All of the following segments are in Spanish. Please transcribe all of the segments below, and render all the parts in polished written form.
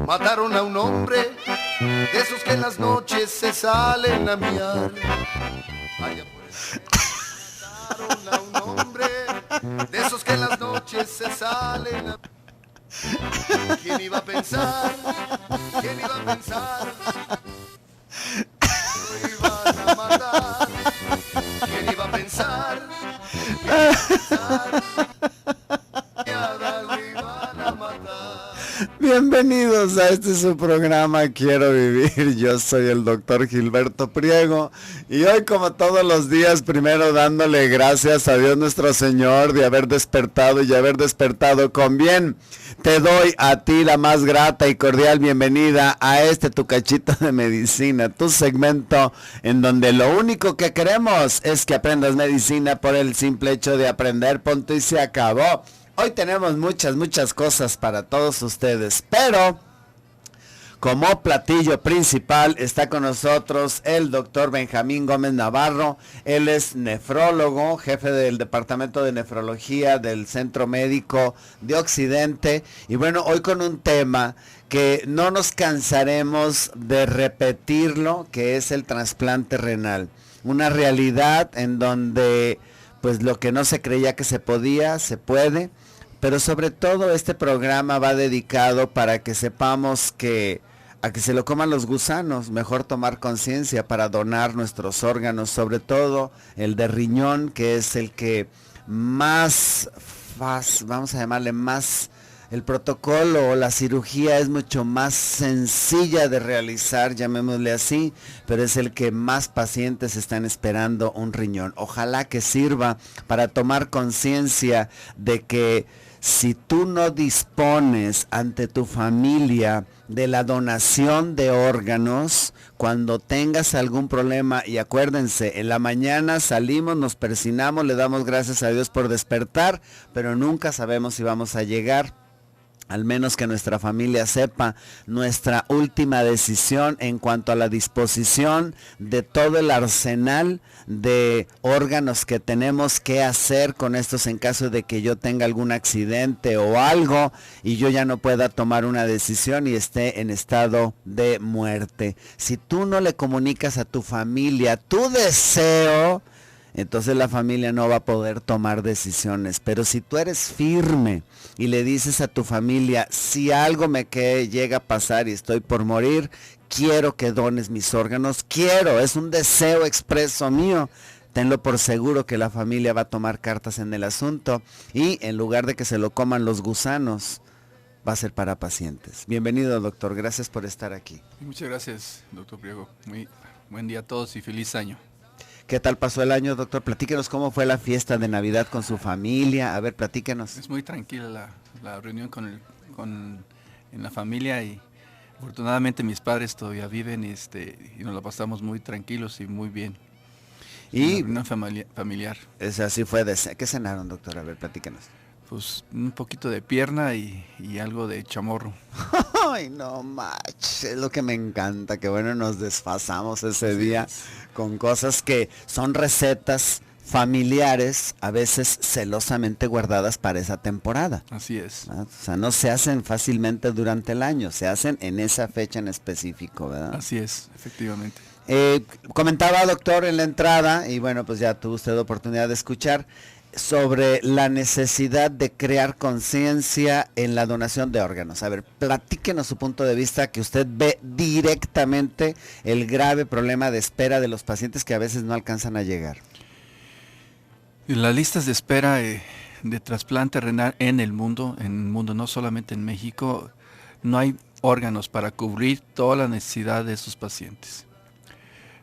Mataron a un hombre, de esos que en las noches se salen a miar. Vaya pues. Mataron a un hombre, de esos que en las noches se salen a... ¿Quién iba a pensar? ¿Quién iba a pensar? Me iban a matar. ¿Quién iba a pensar? ¿Quién iba a pensar? Me iban a matar. Bienvenidos a este su programa Quiero Vivir. Yo soy el doctor Gilberto Priego y hoy, como todos los días, primero dándole gracias a Dios nuestro Señor de haber despertado y haber despertado con bien. Te doy a ti la más grata y cordial bienvenida a este tu cachito de medicina, tu segmento en donde lo único que queremos es que aprendas medicina por el simple hecho de aprender, punto y se acabó. Hoy tenemos muchas cosas para todos ustedes, pero como platillo principal está con nosotros el doctor Benjamín Gómez Navarro. Él es nefrólogo, jefe del Departamento de Nefrología del Centro Médico de Occidente. Y bueno, hoy con un tema que no nos cansaremos de repetirlo, que es el trasplante renal. Una realidad en donde pues lo que no se creía que se podía, se puede. Pero sobre todo este programa va dedicado para que sepamos que a que se lo coman los gusanos, mejor tomar conciencia para donar nuestros órganos, sobre todo el de riñón, que es el que más, vamos a llamarle más, el protocolo o la cirugía es mucho más sencilla de realizar, llamémosle así, pero es el que más pacientes están esperando un riñón. Ojalá que sirva para tomar conciencia de que si tú no dispones ante tu familia de la donación de órganos, cuando tengas algún problema, y acuérdense, en la mañana salimos, nos persinamos, le damos gracias a Dios por despertar, pero nunca sabemos si vamos a llegar. Al menos que nuestra familia sepa nuestra última decisión en cuanto a la disposición de todo el arsenal de órganos que tenemos que hacer con estos en caso de que yo tenga algún accidente o algo y yo ya no pueda tomar una decisión y esté en estado de muerte. Si tú no le comunicas a tu familia tu deseo, entonces la familia no va a poder tomar decisiones. Pero si tú eres firme y le dices a tu familia, si algo me llega a pasar y estoy por morir, quiero que dones mis órganos, es un deseo expreso mío, tenlo por seguro que la familia va a tomar cartas en el asunto y en lugar de que se lo coman los gusanos, va a ser para pacientes. Bienvenido, doctor, gracias por estar aquí. Muchas gracias, doctor Priego. Muy buen día a todos y feliz año. ¿Qué tal pasó el año, doctor? Platíquenos cómo fue la fiesta de Navidad con su familia. A ver, platíquenos. Es muy tranquila la reunión en la familia y afortunadamente mis padres todavía viven y nos la pasamos muy tranquilos y muy bien. Y una familiar. Así fue. ¿Qué cenaron, doctor? A ver, platíquenos. Pues un poquito de pierna y algo de chamorro. Ay, no manches, es lo que me encanta, que bueno, nos desfasamos ese día con cosas que son recetas familiares, a veces celosamente guardadas para esa temporada. Así es. ¿Verdad? O sea, no se hacen fácilmente durante el año, se hacen en esa fecha en específico, ¿verdad? Así es, efectivamente. Comentaba, doctor, en la entrada, y bueno, pues ya tuvo usted oportunidad de escuchar, sobre la necesidad de crear conciencia en la donación de órganos. A ver, platíquenos su punto de vista, que usted ve directamente el grave problema de espera de los pacientes que a veces no alcanzan a llegar. Las listas de espera de trasplante renal en el mundo, no solamente en México, no hay órganos para cubrir toda la necesidad de esos pacientes.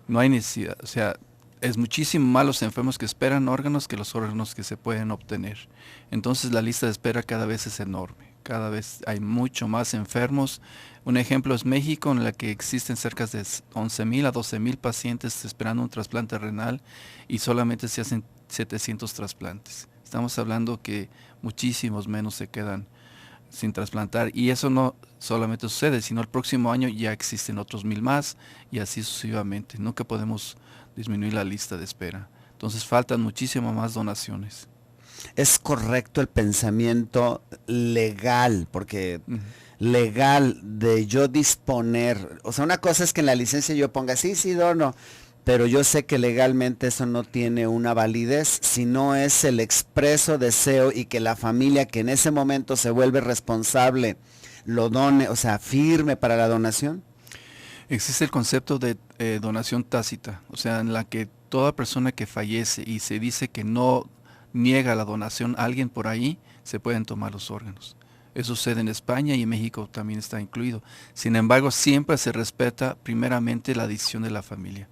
No hay necesidad, o sea, es muchísimo más los enfermos que esperan órganos que los órganos que se pueden obtener. Entonces la lista de espera cada vez es enorme, cada vez hay mucho más enfermos. Un ejemplo es México, en la que existen cerca de 11,000 a 12,000 pacientes esperando un trasplante renal y solamente se hacen 700 trasplantes. Estamos hablando que muchísimos menos se quedan sin trasplantar, y eso no solamente sucede, sino el próximo año ya existen otros 1,000 más y así sucesivamente. Nunca podemos disminuir la lista de espera. Entonces faltan muchísimas más donaciones. es correcto el pensamiento legal, porque legal de yo disponer, o sea, una cosa es que en la licencia yo ponga sí dono, pero yo sé que legalmente eso no tiene una validez, si no es el expreso deseo y que la familia que en ese momento se vuelve responsable lo done, o sea, firme para la donación. Existe el concepto de donación tácita, o sea, en la que toda persona que fallece y se dice que no niega la donación a alguien por ahí, se pueden tomar los órganos. Eso sucede en España y en México también está incluido. Sin embargo, siempre se respeta primeramente la decisión de la familia.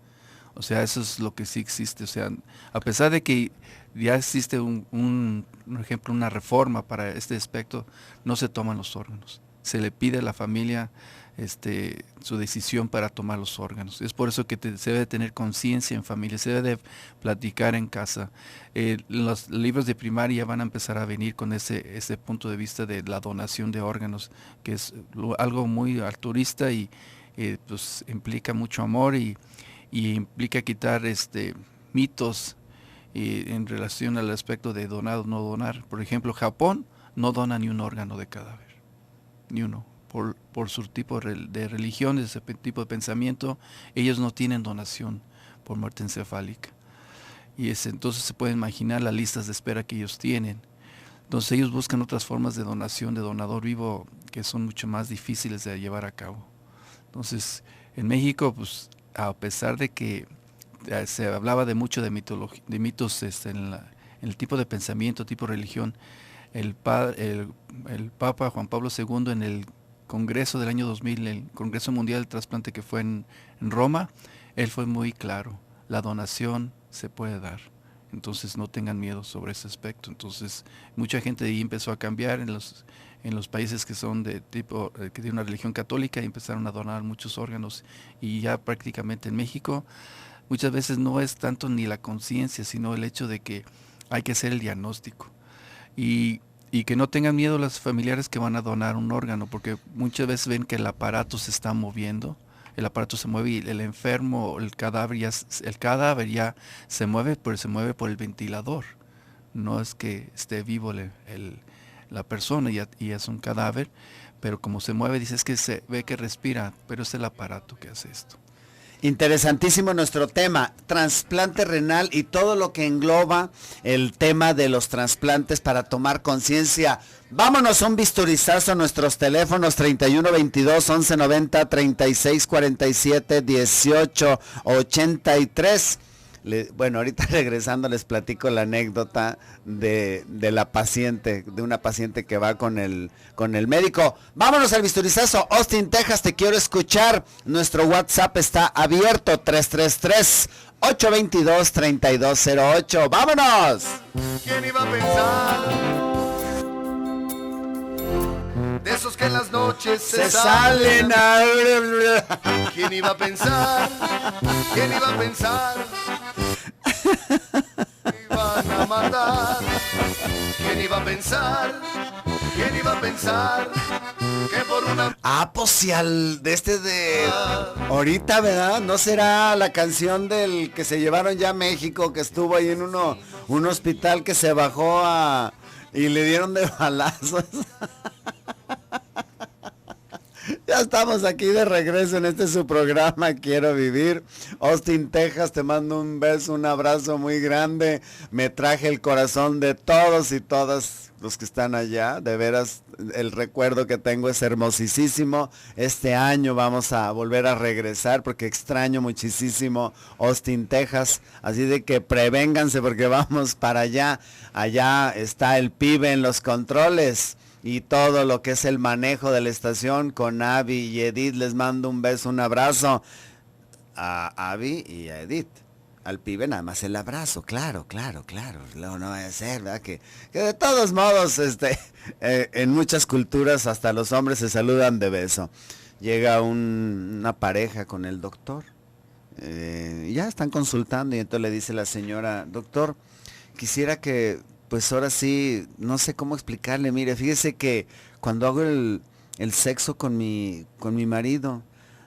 O sea, eso es lo que sí existe. O sea, a pesar de que ya existe por ejemplo, una reforma para este aspecto, no se toman los órganos. Se le pide a la familia su decisión para tomar los órganos. Es por eso que se debe tener conciencia en familia, se debe de platicar en casa. Los libros de primaria van a empezar a venir con ese punto de vista de la donación de órganos, que es algo muy altruista y pues implica mucho amor y implica quitar mitos en relación al aspecto de donar o no donar. Por ejemplo, Japón no dona ni un órgano de cadáver, ni uno. Por su tipo de religión, ese tipo de pensamiento, ellos no tienen donación por muerte encefálica. Y entonces se puede imaginar las listas de espera que ellos tienen. Entonces ellos buscan otras formas de donación de donador vivo que son mucho más difíciles de llevar a cabo. Entonces, en México, pues, a pesar de que se hablaba de mucho de mitos en el tipo de pensamiento, tipo de religión, el Papa Juan Pablo II en el Congreso del año 2000, el Congreso Mundial del Trasplante que fue en Roma, él fue muy claro, la donación se puede dar, entonces no tengan miedo sobre ese aspecto. Entonces mucha gente de ahí empezó a cambiar en los países que son de tipo, que tienen una religión católica, y empezaron a donar muchos órganos, y ya prácticamente en México muchas veces no es tanto ni la conciencia, sino el hecho de que hay que hacer el diagnóstico. Y que no tengan miedo los familiares que van a donar un órgano, porque muchas veces ven que el aparato se está moviendo, el aparato se mueve y el enfermo, el cadáver ya se mueve, pero se mueve por el ventilador. No es que esté vivo la persona y es un cadáver, pero como se mueve, dices que se ve que respira, pero es el aparato que hace esto. Interesantísimo nuestro tema, trasplante renal y todo lo que engloba el tema de los trasplantes para tomar conciencia. Vámonos a un bisturizazo a nuestros teléfonos 3122 1190 3647 1883. Bueno, ahorita regresando les platico la anécdota de una paciente que va con el médico. Vámonos al bisturizazo. Austin, Texas, te quiero escuchar. Nuestro WhatsApp está abierto, 333-822-3208. ¡Vámonos! ¿Quién iba a pensar? De esos que en las noches se salen. ¿Quién iba a pensar? ¿Quién iba a pensar? Iban a matar. ¿Quién iba a pensar? ¿Quién iba a pensar? Que por una... Pues si ahorita, ¿verdad? ¿No será la canción del que se llevaron ya a México, que estuvo ahí en un hospital que se bajó y le dieron de balazos? Ya estamos aquí de regreso en su programa Quiero Vivir. Austin, Texas, te mando un beso, un abrazo muy grande. Me traje el corazón de todos y todas los que están allá. De veras, el recuerdo que tengo es hermosísimo. Este año vamos a volver a regresar porque extraño muchísimo Austin, Texas. Así de que prevénganse porque vamos para allá. Allá está el pibe en los controles y todo lo que es el manejo de la estación con Abby y Edith. Les mando un beso, un abrazo a Abby y a Edith. Al pibe nada más el abrazo, claro. Luego no va a ser, ¿verdad? Que de todos modos, en muchas culturas hasta los hombres se saludan de beso. Llega una pareja con el doctor, ya están consultando y entonces le dice la señora: doctor, quisiera que, pues ahora sí, no sé cómo explicarle, mire, fíjese que cuando hago el sexo con mi marido,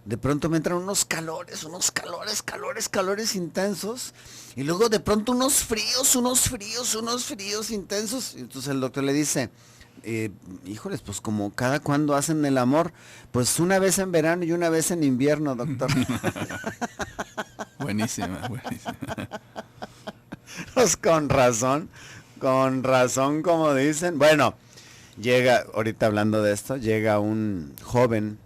de pronto me entran unos calores intensos, y luego de pronto unos fríos intensos. Y entonces el doctor le dice, híjoles, pues como cada cuando hacen el amor, pues una vez en verano y una vez en invierno, doctor. Buenísima. Pues con razón, como dicen. Bueno, ahorita hablando de esto, llega un joven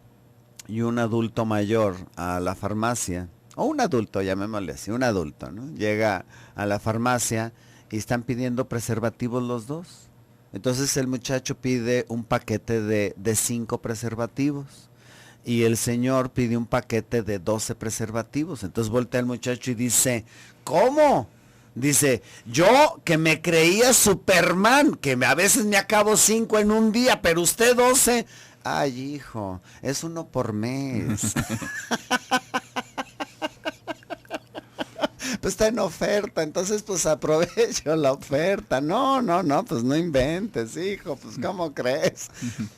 y un adulto mayor a la farmacia, o un adulto, llamémosle así, un adulto, ¿no? Llega a la farmacia y están pidiendo preservativos los dos. Entonces el muchacho pide un paquete de 5 preservativos y el señor pide un paquete de 12 preservativos. Entonces voltea el muchacho y dice, ¿cómo? Dice, yo que me creía Superman, que a veces me acabo 5 en un día, pero usted 12. Ay, hijo, es 1 por mes. Pues está en oferta, entonces pues aprovecho la oferta. No, pues no inventes, hijo, pues ¿cómo crees?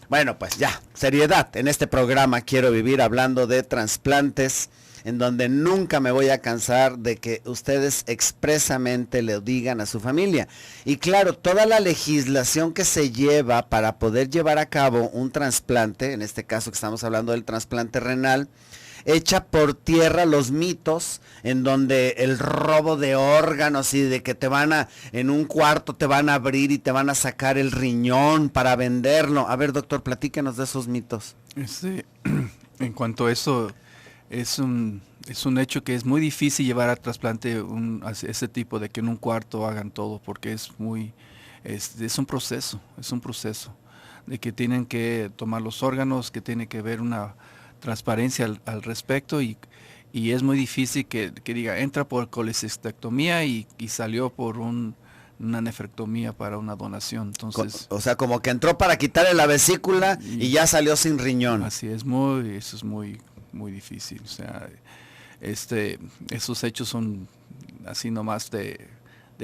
Bueno, pues ya, seriedad. En este programa quiero vivir hablando de trasplantes, en donde nunca me voy a cansar de que ustedes expresamente le digan a su familia. Y claro, toda la legislación que se lleva para poder llevar a cabo un trasplante, en este caso que estamos hablando del trasplante renal, echa por tierra los mitos en donde el robo de órganos y de que en un cuarto te van a abrir y te van a sacar el riñón para venderlo. A ver, doctor, platíquenos de esos mitos. En cuanto a eso, es un hecho que es muy difícil llevar a trasplante ese tipo de que en un cuarto hagan todo, porque es un proceso de que tienen que tomar los órganos, que tiene que haber una transparencia al respecto y es muy difícil que diga entra por colecistectomía y salió por una nefrectomía para una donación. Entonces, o sea, como que entró para quitarle la vesícula y ya salió sin riñón. Así es, eso es muy difícil. O sea, esos hechos son así nomás de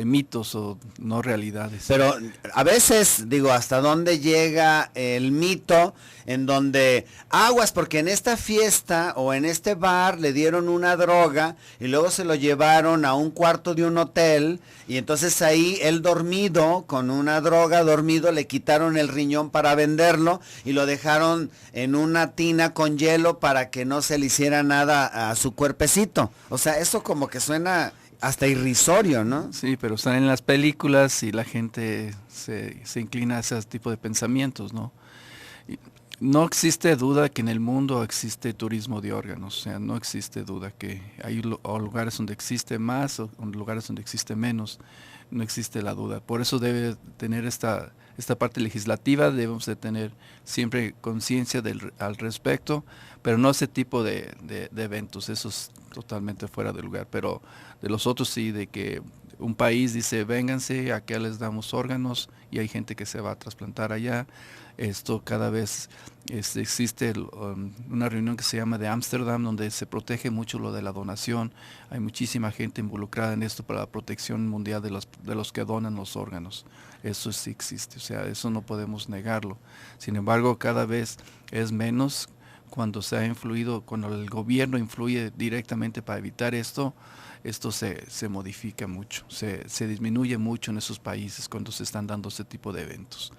mitos o no realidades. Pero a veces, digo, ¿hasta dónde llega el mito en donde aguas? Porque en esta fiesta o en este bar le dieron una droga y luego se lo llevaron a un cuarto de un hotel y entonces ahí él dormido, con una droga dormido, le quitaron el riñón para venderlo y lo dejaron en una tina con hielo para que no se le hiciera nada a su cuerpecito. O sea, eso como que suena hasta irrisorio, ¿no? Sí, pero están en las películas y la gente se inclina a ese tipo de pensamientos, ¿no? Y no existe duda que en el mundo existe turismo de órganos, o sea, no existe duda que hay lugares donde existe más o lugares donde existe menos, no existe la duda. Por eso debe tener esta parte legislativa, debemos de tener siempre conciencia al respecto, pero no ese tipo de eventos, eso es totalmente fuera de lugar, pero de los otros sí, de que un país dice, vénganse, acá les damos órganos y hay gente que se va a trasplantar allá. Esto cada vez existe una reunión que se llama de Ámsterdam, donde se protege mucho lo de la donación. Hay muchísima gente involucrada en esto para la protección mundial de los que donan los órganos. Eso sí existe, o sea, eso no podemos negarlo. Sin embargo, cada vez es menos cuando cuando el gobierno influye directamente para evitar esto se modifica mucho, se disminuye mucho en esos países cuando se están dando ese tipo de eventos.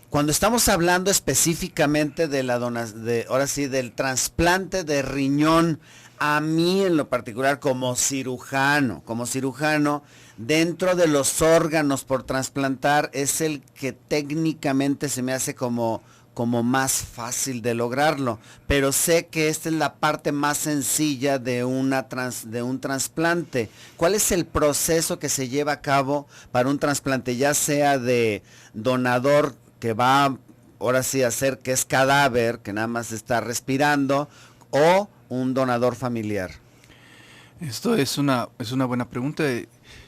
Cuando estamos hablando específicamente de ahora sí, del trasplante de riñón, a mí en lo particular como cirujano, dentro de los órganos por trasplantar es el que técnicamente se me hace como más fácil de lograrlo, pero sé que esta es la parte más sencilla de un trasplante. ¿Cuál es el proceso que se lleva a cabo para un trasplante, ya sea de donador que va ahora sí a hacer que es cadáver, que nada más está respirando, o un donador familiar? Esto es una buena pregunta.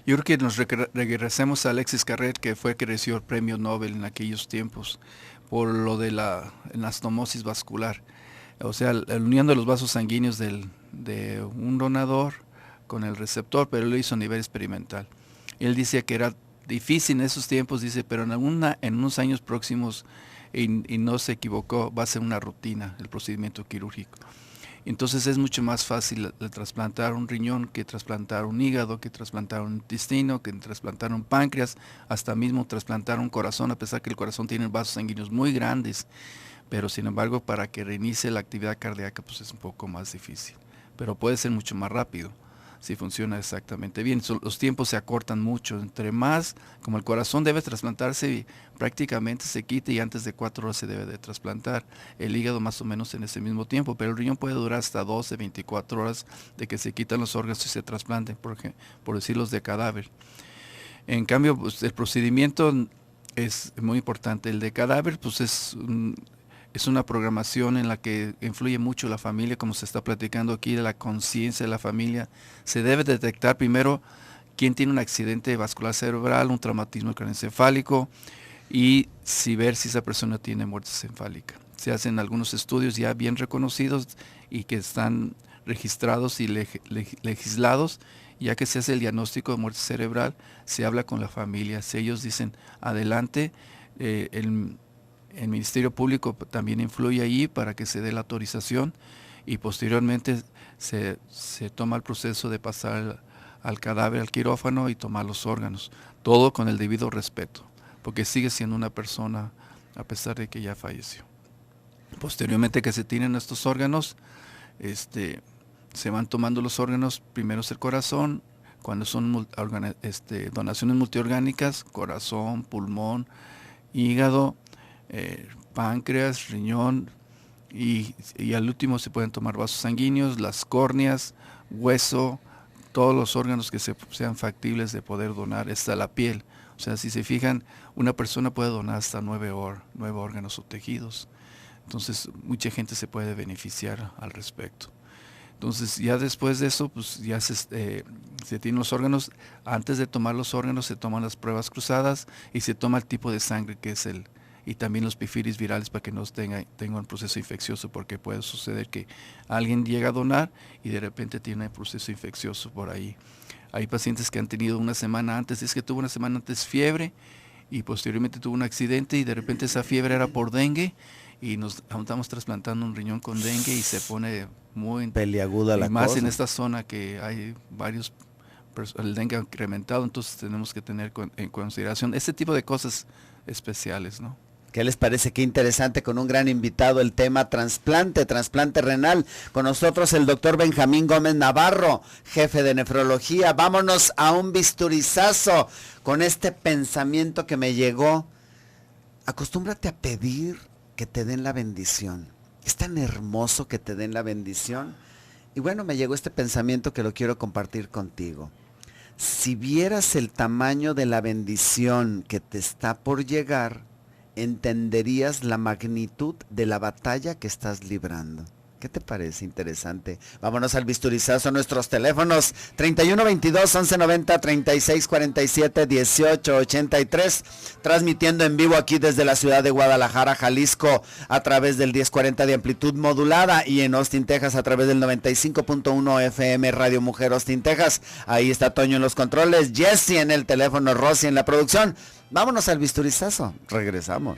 Yo creo que nos regresemos a Alexis Carrel, que fue que recibió el premio Nobel en aquellos tiempos por lo de la anastomosis vascular, o sea, la unión de los vasos sanguíneos de un donador con el receptor, pero lo hizo a nivel experimental. Él decía que era difícil en esos tiempos, dice, pero en unos años próximos, y no se equivocó, va a ser una rutina el procedimiento quirúrgico. Entonces es mucho más fácil el trasplantar un riñón que trasplantar un hígado, que trasplantar un intestino, que trasplantar un páncreas, hasta mismo trasplantar un corazón, a pesar que el corazón tiene vasos sanguíneos muy grandes. Pero sin embargo, para que reinicie la actividad cardíaca, pues es un poco más difícil. Pero puede ser mucho más rápido si funciona exactamente bien. Los tiempos se acortan mucho. Entre más, como el corazón debe trasplantarse, prácticamente se quita y antes de 4 horas se debe de trasplantar. El hígado más o menos en ese mismo tiempo, pero el riñón puede durar hasta 12, 24 horas de que se quitan los órganos y se trasplanten, por decirlos de cadáver. En cambio, pues, el procedimiento es muy importante. El de cadáver, pues es una programación en la que influye mucho la familia, como se está platicando aquí, de la conciencia de la familia. Se debe detectar primero quién tiene un accidente vascular cerebral, un traumatismo craneoencefálico y ver si esa persona tiene muerte encefálica. Se hacen algunos estudios ya bien reconocidos y que están registrados y legislados. Ya que se hace el diagnóstico de muerte cerebral, se habla con la familia. Si ellos dicen adelante, el Ministerio Público también influye allí para que se dé la autorización y posteriormente se toma el proceso de pasar al cadáver, al quirófano y tomar los órganos. Todo con el debido respeto, porque sigue siendo una persona a pesar de que ya falleció. Posteriormente que se tienen estos órganos, se van tomando los órganos, primero es el corazón, cuando son donaciones multiorgánicas, corazón, pulmón, hígado, páncreas, riñón y al último se pueden tomar vasos sanguíneos, las córneas, hueso, todos los órganos que sean factibles de poder donar, hasta la piel. O sea, si se fijan, una persona puede donar hasta 9 órganos o tejidos. Entonces, mucha gente se puede beneficiar al respecto. Entonces, ya después de eso, pues ya se tienen los órganos. Antes de tomar los órganos, se toman las pruebas cruzadas y se toma el tipo de sangre que es y también los pifiris virales para que no tenga un proceso infeccioso, porque puede suceder que alguien llega a donar y de repente tiene un proceso infeccioso por ahí. Hay pacientes que han tenido una semana antes, es que tuvo una semana antes fiebre y posteriormente tuvo un accidente y de repente esa fiebre era por dengue y nos estamos trasplantando un riñón con dengue y se pone muy peliaguda la más cosa. En esta zona que hay el dengue ha incrementado, entonces tenemos que tener en consideración este tipo de cosas especiales, ¿no? ¿Qué les parece? Qué interesante, con un gran invitado, el tema trasplante renal. Con nosotros el doctor Benjamín Gómez Navarro, jefe de nefrología. Vámonos a un bisturizazo con este pensamiento que me llegó. Acostúmbrate a pedir que te den la bendición. Es tan hermoso que te den la bendición. Y bueno, me llegó este pensamiento que lo quiero compartir contigo. Si vieras el tamaño de la bendición que te está por llegar, entenderías la magnitud de la batalla que estás librando. ¿Qué te parece? Interesante. Vámonos al bisturizazo. Nuestros teléfonos 3122-1190, 3647-1883, transmitiendo en vivo aquí desde la ciudad de Guadalajara, Jalisco, a través del 1040 de amplitud modulada, y en Austin, Texas, a través del 95.1 FM Radio Mujer Austin, Texas. Ahí está Toño en los controles, Jesse en el teléfono, Rosy en la producción. Vámonos al bisturizazo. Regresamos.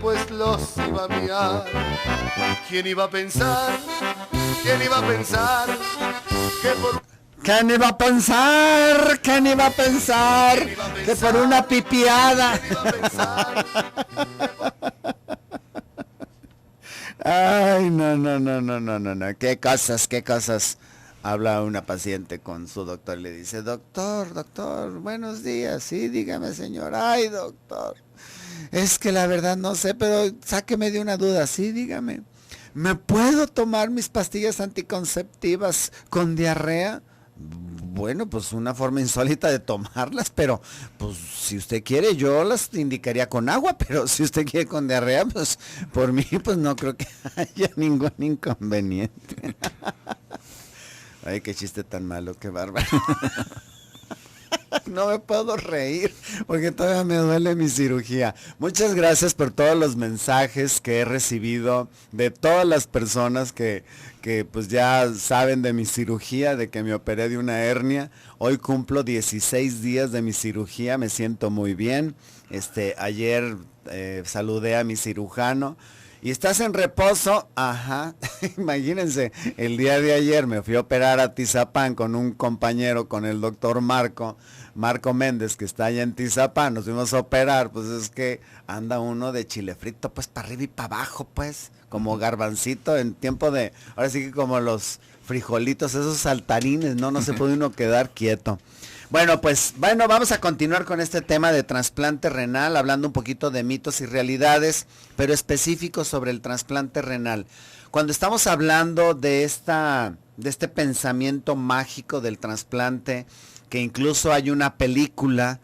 Pues los iba a mirar. ¿Quién iba a pensar? ¿Quién iba a pensar? ¿Quién iba a pensar? ¿Quién iba a pensar? Que por una pipiada. Ay, no. Qué cosas. Habla una paciente con su doctor y le dice: doctor, buenos días. Sí, dígame, señor. Ay, doctor, es que la verdad no sé, pero sáqueme de una duda. Sí, dígame, ¿me puedo tomar mis pastillas anticonceptivas con diarrea? Bueno, pues una forma insólita de tomarlas, pero pues si usted quiere yo las indicaría con agua, pero si usted quiere con diarrea, pues por mí pues no creo que haya ningún inconveniente. Ay, qué chiste tan malo, qué bárbaro. No me puedo reír porque todavía me duele mi cirugía. Muchas gracias por todos los mensajes que he recibido de todas las personas que pues ya saben de mi cirugía, de que me operé de una hernia. Hoy cumplo 16 días de mi cirugía, me siento muy bien. Ayer saludé a mi cirujano Y estás en reposo, ajá, imagínense, el día de ayer me fui a operar a Tizapán con un compañero, con el doctor Marco Méndez, que está allá en Tizapán, nos fuimos a operar, pues es que anda uno de chile frito, pues para arriba y para abajo, pues, como garbancito en tiempo de, ahora sí que como los frijolitos, esos saltarines, no se puede uno quedar quieto. Bueno, pues, vamos a continuar con este tema de trasplante renal, hablando un poquito de mitos y realidades, pero específicos sobre el trasplante renal. Cuando estamos hablando de este pensamiento mágico del trasplante, que incluso hay una película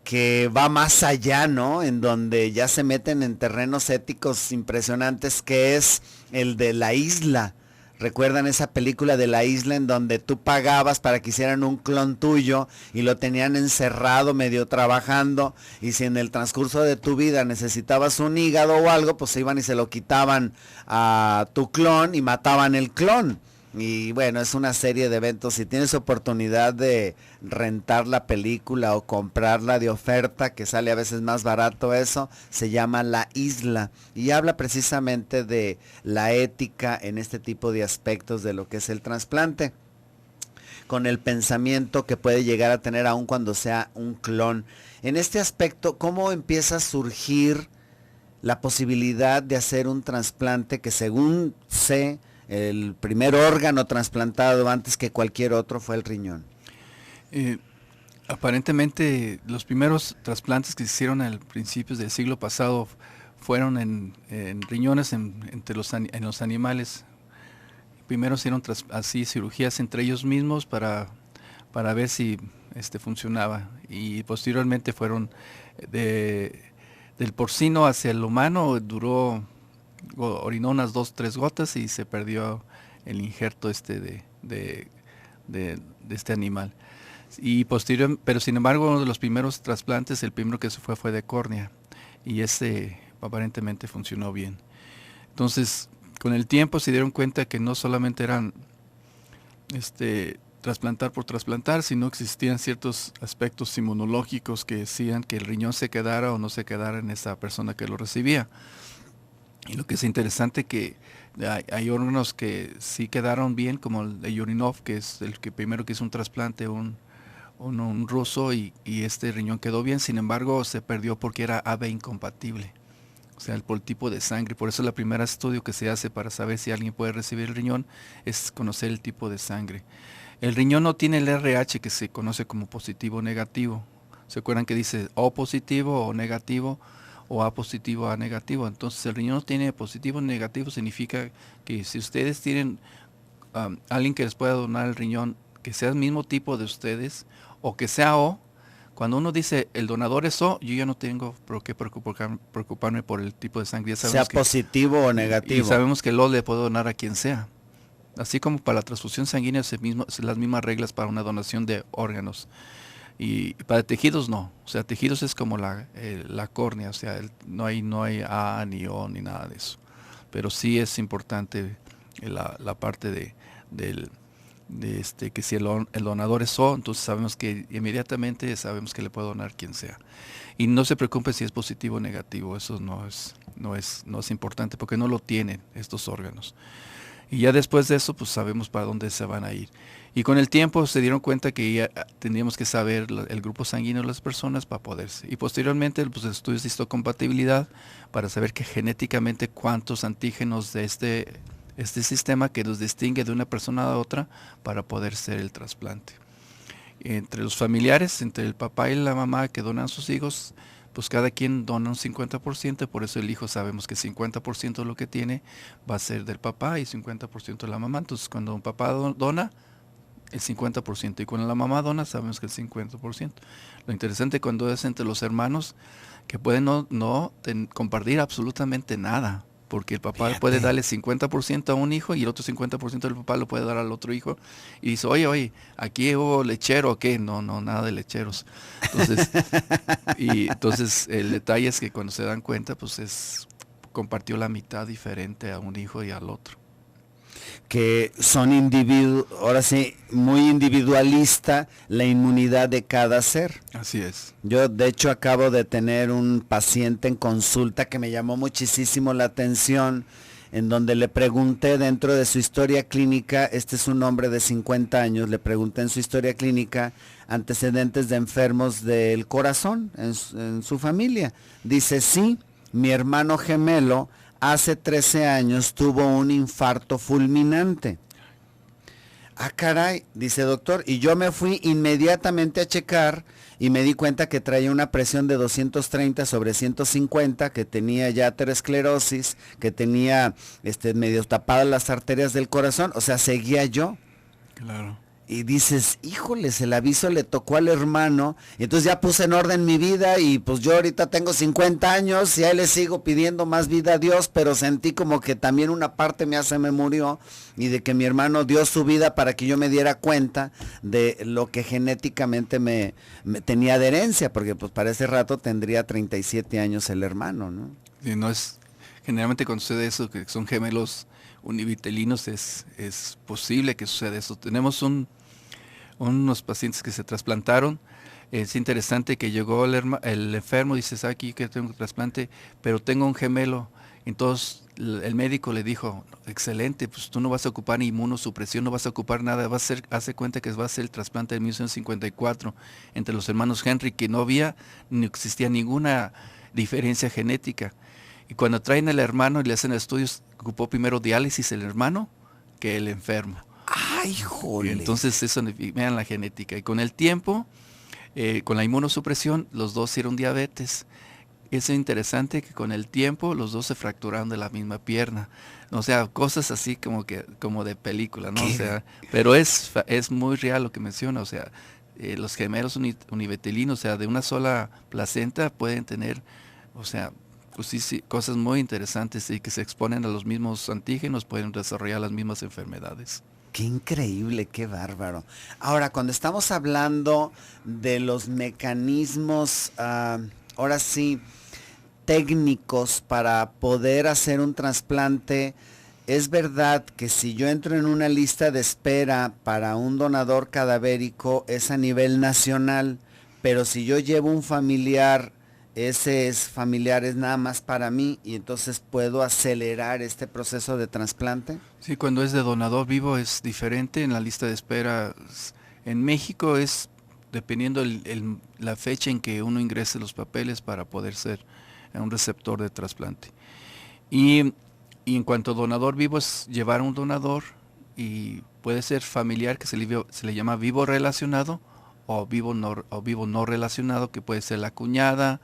que va más allá, ¿no? En donde ya se meten en terrenos éticos impresionantes, que es el de La Isla. ¿Recuerdan esa película de La Isla en donde tú pagabas para que hicieran un clon tuyo y lo tenían encerrado, medio trabajando, y si en el transcurso de tu vida necesitabas un hígado o algo, pues se iban y se lo quitaban a tu clon y mataban el clon? Y bueno, es una serie de eventos. Si tienes oportunidad de rentar la película o comprarla de oferta, que sale a veces más barato, eso se llama La Isla y habla precisamente de la ética en este tipo de aspectos de lo que es el trasplante, con el pensamiento que puede llegar a tener aun cuando sea un clon. En este aspecto, ¿cómo empieza a surgir la posibilidad de hacer un trasplante que, según sé, el primer órgano trasplantado antes que cualquier otro fue el riñón? Aparentemente los primeros trasplantes que se hicieron a principios del siglo pasado fueron en riñones en los animales. Primero hicieron así cirugías entre ellos mismos para ver si funcionaba, y posteriormente fueron del porcino hacia el humano. Orinó unas 2-3 gotas y se perdió el injerto de este animal. Y pero sin embargo, uno de los primeros trasplantes, el primero que se fue de córnea, y aparentemente funcionó bien. Entonces, con el tiempo se dieron cuenta que no solamente eran trasplantar por trasplantar, sino existían ciertos aspectos inmunológicos que decían que el riñón se quedara o no se quedara en esa persona que lo recibía. Y lo que es interesante que hay órganos que sí quedaron bien, como el de Yurinov, que es el que primero que hizo un trasplante, un ruso, y este riñón quedó bien. Sin embargo, se perdió porque era AB incompatible, o sea, por el tipo de sangre. Por eso el primer estudio que se hace para saber si alguien puede recibir el riñón es conocer el tipo de sangre. El riñón no tiene el RH, que se conoce como positivo o negativo. ¿Se acuerdan que dice O positivo o negativo, o A positivo o A negativo? Entonces el riñón no tiene positivo o negativo. Significa que si ustedes tienen alguien que les pueda donar el riñón, que sea el mismo tipo de ustedes, o que sea O, cuando uno dice el donador es O, yo ya no tengo por qué preocuparme por el tipo de sangre. Ya sabemos sea positivo o negativo. Y sabemos que el O le puede donar a quien sea. Así como para la transfusión sanguínea son las mismas reglas para una donación de órganos. Y para tejidos no, o sea, tejidos es como la córnea, o sea, no hay A ni O ni nada de eso. Pero sí es importante la parte que si el donador es O, entonces sabemos que inmediatamente sabemos que le puede donar quien sea. Y no se preocupe si es positivo o negativo, eso no es importante, porque no lo tienen estos órganos. Y ya después de eso, pues sabemos para dónde se van a ir. Y con el tiempo se dieron cuenta que ya tendríamos que saber el grupo sanguíneo de las personas para poderse. Y posteriormente, pues estudios de histocompatibilidad para saber que genéticamente cuántos antígenos de este sistema que nos distingue de una persona a otra para poder ser el trasplante. Entre los familiares, entre el papá y la mamá que donan sus hijos, pues cada quien dona un 50%, por eso el hijo sabemos que 50% de lo que tiene va a ser del papá y 50% de la mamá. Entonces cuando un papá dona, el 50%, y cuando la mamá dona, sabemos que el 50%. Lo interesante cuando es entre los hermanos, que pueden no compartir absolutamente nada, porque el papá puede darle 50% a un hijo y el otro 50% del papá lo puede dar al otro hijo, y dice, oye, aquí hubo lechero, ¿o qué? No, nada de lecheros. Entonces el detalle es que cuando se dan cuenta, pues compartió la mitad diferente a un hijo y al otro. que son ahora sí, muy individualista la inmunidad de cada ser. Así es. Yo de hecho acabo de tener un paciente en consulta que me llamó muchísimo la atención, en donde le pregunté dentro de su historia clínica, este es un hombre de 50 años, le pregunté en su historia clínica antecedentes de enfermos del corazón en su familia. Dice, sí, mi hermano gemelo hace 13 años tuvo un infarto fulminante. Ah, caray, dice doctor, y yo me fui inmediatamente a checar y me di cuenta que traía una presión de 230/150, que tenía ya aterosclerosis, que tenía medio tapadas las arterias del corazón, o sea, seguía yo. Claro. Y dices, híjoles, el aviso le tocó al hermano, y entonces ya puse en orden mi vida, y pues yo ahorita tengo 50 años, y a él le sigo pidiendo más vida a Dios, pero sentí como que también una parte mía se me murió, y de que mi hermano dio su vida para que yo me diera cuenta de lo que genéticamente me tenía de herencia, porque pues para ese rato tendría 37 años el hermano, ¿no? Sí, no es, generalmente cuando sucede eso, que son gemelos univitelinos, es posible que suceda eso. Tenemos unos pacientes que se trasplantaron. Es interesante que llegó el enfermo, dice, ¿sabe aquí que tengo un trasplante? Pero tengo un gemelo. Entonces el médico le dijo, excelente, pues tú no vas a ocupar ni inmunosupresión, no vas a ocupar nada, hace cuenta que va a ser el trasplante de 1954 entre los hermanos Henry, que no existía ninguna diferencia genética. Y cuando traen al hermano y le hacen estudios, ocupó primero diálisis el hermano que el enfermo. ¡Ay, jole! Y entonces eso, vean la genética. Y con el tiempo, con la inmunosupresión, los dos hicieron diabetes. Es interesante que con el tiempo los dos se fracturaron de la misma pierna. O sea, cosas así como de película, ¿no? O sea, pero es muy real lo que menciona. O sea, los gemelos univitelinos, o sea, de una sola placenta pueden tener, o sea, pues sí, cosas muy interesantes y que se exponen a los mismos antígenos, pueden desarrollar las mismas enfermedades. Qué increíble, qué bárbaro. Ahora, cuando estamos hablando de los mecanismos, ahora sí, técnicos para poder hacer un trasplante, es verdad que si yo entro en una lista de espera para un donador cadavérico es a nivel nacional, pero si yo llevo un familiar, ese familiar es nada más para mí y entonces puedo acelerar este proceso de trasplante. Sí, cuando es de donador vivo es diferente. En la lista de espera en México es dependiendo la fecha en que uno ingrese los papeles para poder ser un receptor de trasplante. Y en cuanto a donador vivo es llevar a un donador y puede ser familiar, que se le llama vivo relacionado, o vivo no relacionado, que puede ser la cuñada,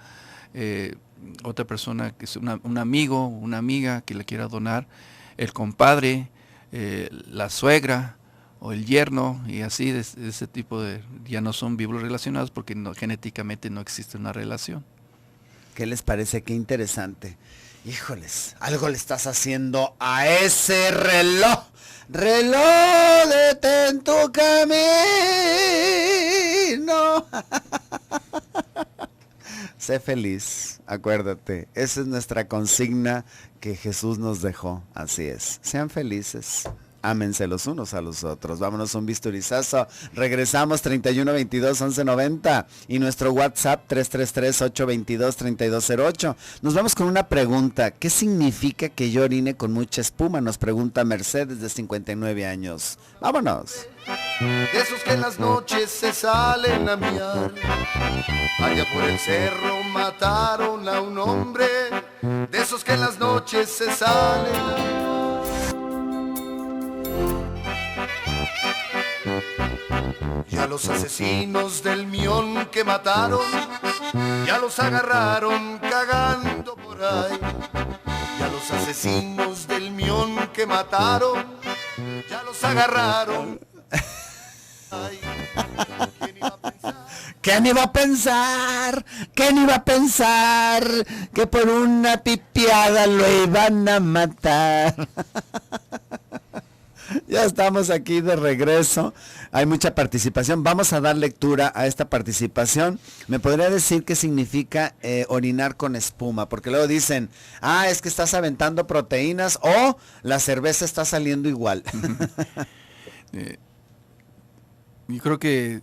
otra persona que es un amigo, una amiga que le quiera donar, el compadre, la suegra o el yerno, y así de ese tipo ya no son vivos relacionados porque genéticamente no existe una relación. ¿Qué les parece? Qué interesante. Híjoles, algo le estás haciendo a ese reloj. Reloj, detén tu camino. Sé feliz, acuérdate. Esa es nuestra consigna que Jesús nos dejó. Así es. Sean felices. Ámense los unos a los otros. Vámonos a un bisturizazo. Regresamos 3122-1190 y nuestro WhatsApp 333-822-3208. Nos vamos con una pregunta. ¿Qué significa que yo orine con mucha espuma? Nos pregunta Mercedes de 59 años. Vámonos. De esos que en las noches se salen a miar. Allá por el cerro mataron a un hombre. De esos que en las noches se salen a miar. Y a los asesinos del Mión que mataron, ya los agarraron cagando por ahí. Y a los asesinos del Mión que mataron, ya los agarraron. Ay, ¿quién iba a pensar? ¿Quién iba a pensar? ¿Quién iba a pensar que por una pipiada lo iban a matar? Ya estamos aquí de regreso. Hay mucha participación. Vamos a dar lectura a esta participación. ¿Me podría decir qué significa orinar con espuma? Porque luego dicen, es que estás aventando proteínas o la cerveza está saliendo igual. Yo creo que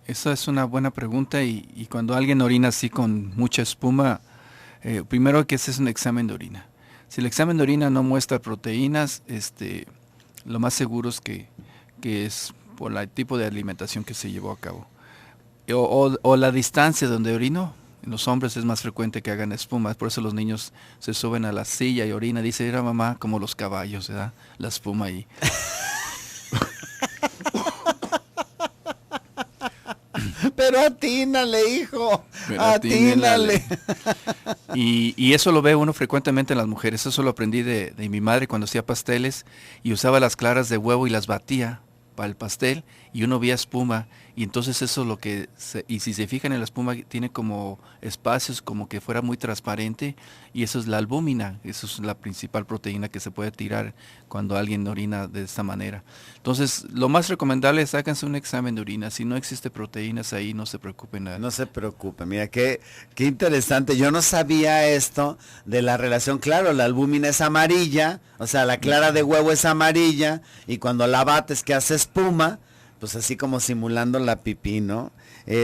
esa es una buena pregunta y cuando alguien orina así con mucha espuma, primero que ese es un examen de orina. Si el examen de orina no muestra proteínas, lo más seguro es que es por el tipo de alimentación que se llevó a cabo. O la distancia donde orino. En los hombres es más frecuente que hagan espuma, por eso los niños se suben a la silla y orina. Dice, era mamá, como los caballos, ¿verdad? La espuma ahí. Pero atínale, hijo. Atínale. Y eso lo ve uno frecuentemente en las mujeres. Eso lo aprendí de mi madre cuando hacía pasteles y usaba las claras de huevo y las batía para el pastel y uno veía espuma. Y entonces eso es lo que, y si se fijan en la espuma, tiene como espacios como que fuera muy transparente y eso es la albúmina. Eso es la principal proteína que se puede tirar cuando alguien orina de esta manera. Entonces, lo más recomendable es sáquense un examen de orina. Si no existe proteínas ahí, no se preocupen nada. No se preocupe, mira, qué interesante. Yo no sabía esto de la relación. Claro, la albúmina es amarilla, o sea, la clara de huevo es amarilla, y cuando la bates que hace espuma, pues así como simulando la pipí, ¿no?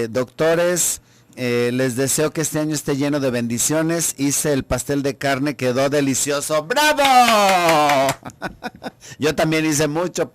Doctores, les deseo que este año esté lleno de bendiciones. Hice el pastel de carne, quedó delicioso. ¡Bravo! Yo también hice mucho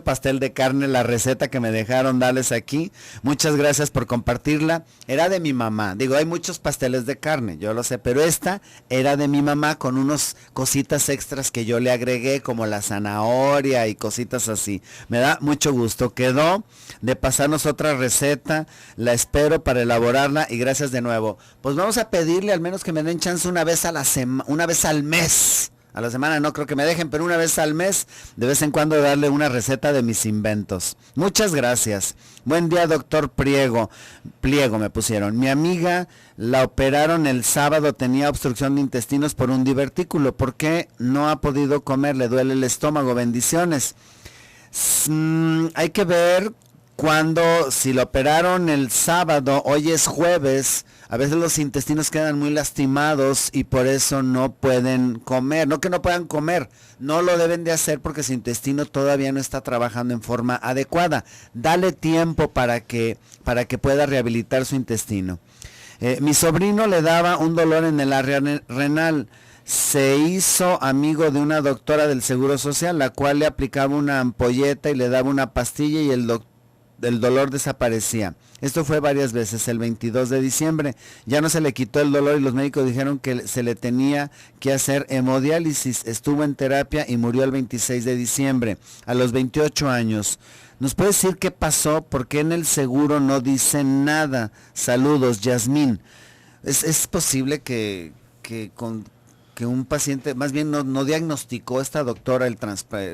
pastel de carne, la receta que me dejaron darles aquí. Muchas gracias por compartirla. Era de mi mamá. Digo, hay muchos pasteles de carne, yo lo sé, pero esta era de mi mamá con unos cositas extras que yo le agregué, como la zanahoria y cositas así. Me da mucho gusto. Quedó de pasarnos otra receta. La espero para elaborarla y gracias de nuevo. Pues vamos a pedirle al menos que me den chance una vez al mes. A la semana no creo que me dejen, pero una vez al mes, de vez en cuando darle una receta de mis inventos. Muchas gracias. Buen día, doctor Pliego me pusieron. Mi amiga la operaron el sábado, tenía obstrucción de intestinos por un divertículo. ¿Por qué no ha podido comer? Le duele el estómago. Bendiciones. Hay que ver si lo operaron el sábado, hoy es jueves, a veces los intestinos quedan muy lastimados y por eso no pueden comer. No que no puedan comer, no lo deben de hacer porque su intestino todavía no está trabajando en forma adecuada. Dale tiempo para que pueda rehabilitar su intestino. Mi sobrino le daba un dolor en el área renal. Se hizo amigo de una doctora del Seguro Social, la cual le aplicaba una ampolleta y le daba una pastilla y el dolor desaparecía. Esto fue varias veces. El 22 de diciembre ya no se le quitó el dolor y los médicos dijeron que se le tenía que hacer hemodiálisis. Estuvo en terapia y murió el 26 de diciembre a los 28 años. ¿Nos puede decir qué pasó? ¿Por qué en el seguro no dicen nada? Saludos, Yasmín. Es posible que un paciente, más bien no diagnosticó esta doctora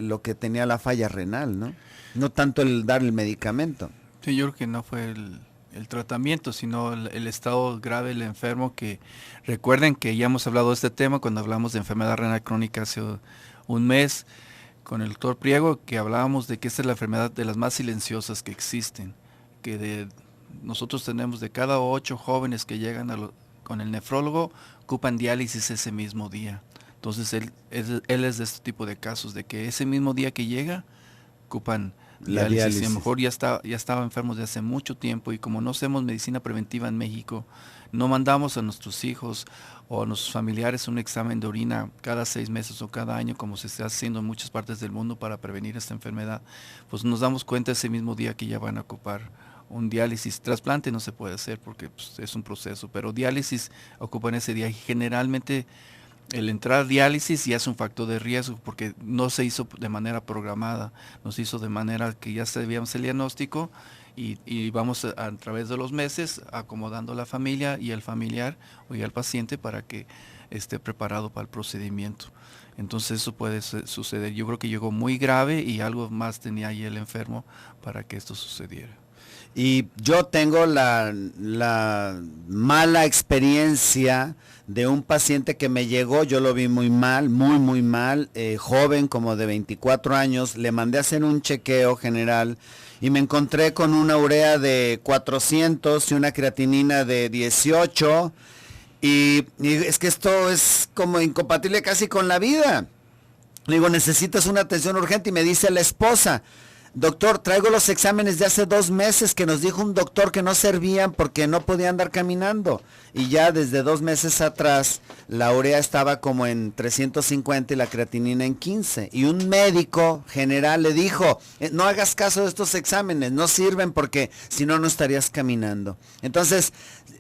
lo que tenía la falla renal, ¿no? No tanto el dar el medicamento. Sí, yo creo que no fue el tratamiento, sino el estado grave del enfermo, que recuerden que ya hemos hablado de este tema cuando hablamos de enfermedad renal crónica hace un mes con el doctor Pliego, que hablábamos de que esta es la enfermedad de las más silenciosas que existen, que nosotros tenemos de cada 8 jóvenes que llegan con el nefrólogo, ocupan diálisis ese mismo día. Entonces él es de este tipo de casos, de que ese mismo día que llega, ocupan diálisis. Y a lo mejor ya estaba enfermos de hace mucho tiempo, y como no hacemos medicina preventiva en México, no mandamos a nuestros hijos o a nuestros familiares un examen de orina cada 6 meses o cada año, como se está haciendo en muchas partes del mundo para prevenir esta enfermedad, pues nos damos cuenta ese mismo día que ya van a ocupar un diálisis. Trasplante no se puede hacer porque pues, es un proceso, pero diálisis ocupan ese día, y generalmente el entrar a diálisis ya es un factor de riesgo porque no se hizo de manera programada, no se hizo de manera que ya sabíamos el diagnóstico y vamos a través de los meses acomodando la familia y el familiar o el paciente para que esté preparado para el procedimiento. Entonces eso puede suceder. Yo creo que llegó muy grave y algo más tenía ahí el enfermo para que esto sucediera. Y yo tengo la mala experiencia de un paciente que me llegó, yo lo vi muy mal, muy mal, joven, como de 24 años, le mandé a hacer un chequeo general y me encontré con una urea de 400 y una creatinina de 18 y es que esto es como incompatible casi con la vida. Le digo, necesitas una atención urgente y me dice la esposa, doctor, traigo los exámenes de hace 2 meses que nos dijo un doctor que no servían porque no podía andar caminando. Y ya desde 2 meses atrás la urea estaba como en 350 y la creatinina en 15. Y un médico general le dijo, no hagas caso de estos exámenes, no sirven porque si no, no estarías caminando. Entonces,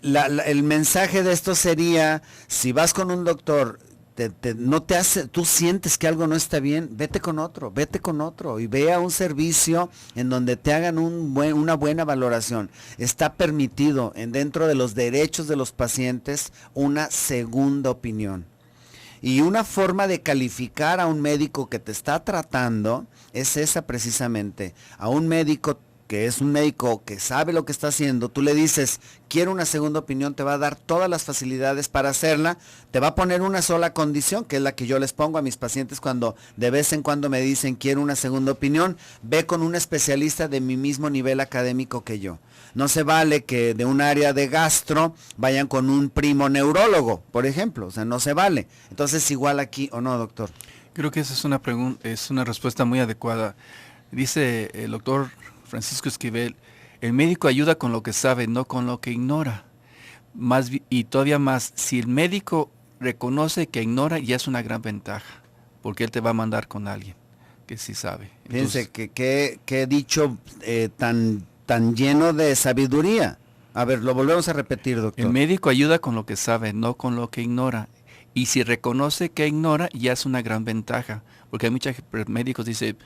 el mensaje de esto sería, si vas con un doctor, no te hace, tú sientes que algo no está bien, vete con otro y ve a un servicio en donde te hagan una buena valoración. Está permitido dentro de los derechos de los pacientes una segunda opinión. Y una forma de calificar a un médico que te está tratando es esa precisamente. A un médico que es un médico que sabe lo que está haciendo, tú le dices, quiero una segunda opinión, te va a dar todas las facilidades para hacerla, te va a poner una sola condición, que es la que yo les pongo a mis pacientes cuando de vez en cuando me dicen, quiero una segunda opinión, ve con un especialista de mi mismo nivel académico que yo. No se vale que de un área de gastro vayan con un primo neurólogo, por ejemplo, o sea, no se vale. Entonces, igual aquí, ¿o no, doctor? Creo que esa es una pregunta, es una respuesta muy adecuada. Dice el doctor Francisco Esquivel, el médico ayuda con lo que sabe, no con lo que ignora. Y todavía más, si el médico reconoce que ignora, ya es una gran ventaja, porque él te va a mandar con alguien que sí sabe. Fíjense que he dicho tan lleno de sabiduría. A ver, lo volvemos a repetir, doctor. El médico ayuda con lo que sabe, no con lo que ignora. Y si reconoce que ignora, ya es una gran ventaja, porque hay muchos médicos que dicen,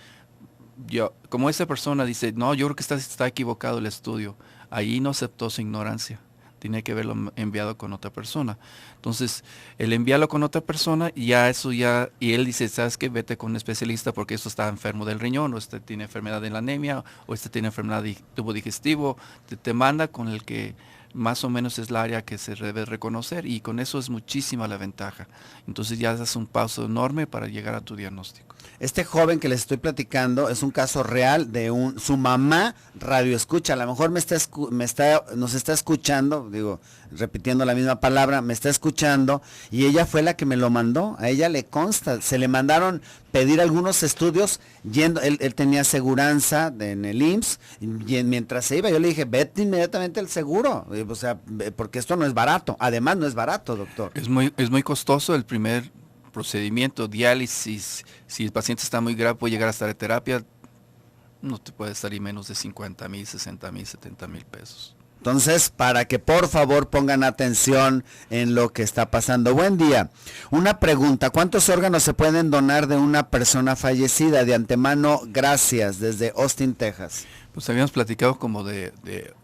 como esa persona dice, no, yo creo que está equivocado el estudio. Ahí no aceptó su ignorancia. Tiene que haberlo enviado con otra persona. Entonces, el enviarlo con otra persona, y él dice, ¿sabes qué? Vete con un especialista porque esto está enfermo del riñón, o este tiene enfermedad de la anemia, o este tiene enfermedad de tubo digestivo. Te manda con el que más o menos es el área que se debe reconocer, y con eso es muchísima la ventaja. Entonces ya das un paso enorme para llegar a tu diagnóstico. Este joven que les estoy platicando es un caso real de su mamá radio escucha. A lo mejor nos está escuchando, digo, repitiendo la misma palabra, me está escuchando, y ella fue la que me lo mandó. A ella le consta, se le mandaron pedir algunos estudios él tenía aseguranza en el IMSS, y mientras se iba yo le dije, vete inmediatamente al seguro, o sea, porque esto no es barato, además no es barato, doctor. Es muy costoso el primer procedimiento, diálisis. Si el paciente está muy grave, puede llegar hasta la terapia, no te puede salir menos de 50,000, 60,000, 70,000 pesos. Entonces, para que por favor pongan atención en lo que está pasando. Buen día. Una pregunta, ¿cuántos órganos se pueden donar de una persona fallecida? De antemano, gracias, desde Austin, Texas. Pues habíamos platicado como de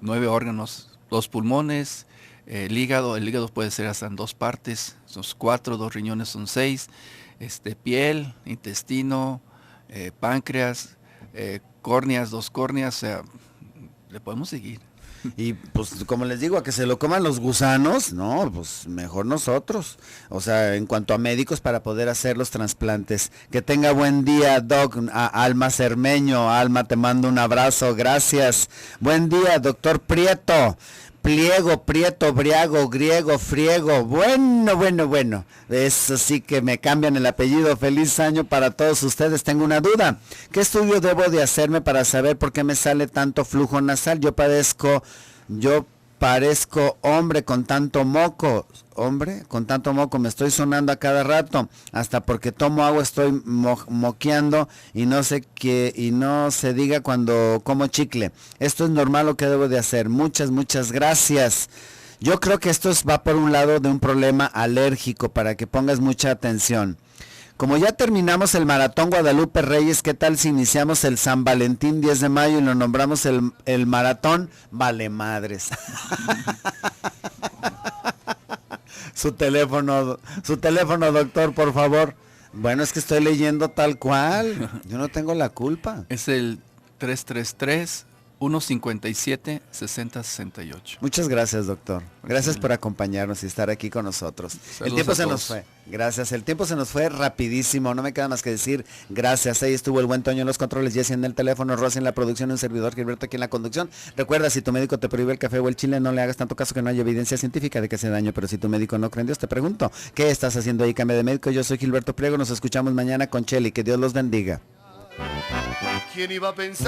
9 órganos, 2 pulmones, el hígado puede ser hasta en 2 partes, son 4, 2 riñones son 6, piel, intestino, páncreas, córneas, 2 córneas, o sea, le podemos seguir. Y pues como les digo, a que se lo coman los gusanos, no, pues mejor nosotros. O sea, en cuanto a médicos para poder hacer los trasplantes. Que tenga buen día, Doc. A Alma Cermeño, Alma, te mando un abrazo, gracias. Buen día, doctor Prieto. Pliego, prieto, briago, griego, friego. Bueno. Eso sí que me cambian el apellido. Feliz año para todos ustedes. Tengo una duda. ¿Qué estudio debo de hacerme para saber por qué me sale tanto flujo nasal? Yo parezco hombre con tanto moco. Hombre, con tanto moco, me estoy sonando a cada rato, hasta porque tomo agua estoy moqueando y no se diga cuando como chicle. ¿Esto es normal o qué debo de hacer? Muchas gracias. Yo creo que esto va por un lado de un problema alérgico, para que pongas mucha atención. Como ya terminamos el Maratón Guadalupe Reyes, ¿qué tal si iniciamos el San Valentín 10 de mayo y lo nombramos el Maratón Vale Madres? Su teléfono, doctor, por favor. Bueno, es que estoy leyendo tal cual. Yo no tengo la culpa. Es el 157-6068. Muchas gracias, doctor. Gracias por acompañarnos y estar aquí con nosotros. El tiempo se nos fue. Gracias. El tiempo se nos fue rapidísimo. No me queda más que decir gracias. Ahí estuvo el buen Toño en los controles, Jessy en el teléfono, Rosy en la producción, un servidor Gilberto aquí en la conducción. Recuerda, si tu médico te prohíbe el café o el chile, no le hagas tanto caso, que no hay evidencia científica de que hace daño. Pero si tu médico no cree en Dios, te pregunto, ¿qué estás haciendo ahí? Cambia de médico. Yo soy Gilberto Priego. Nos escuchamos mañana con Cheli. Que Dios los bendiga. ¿Quién iba a pensar?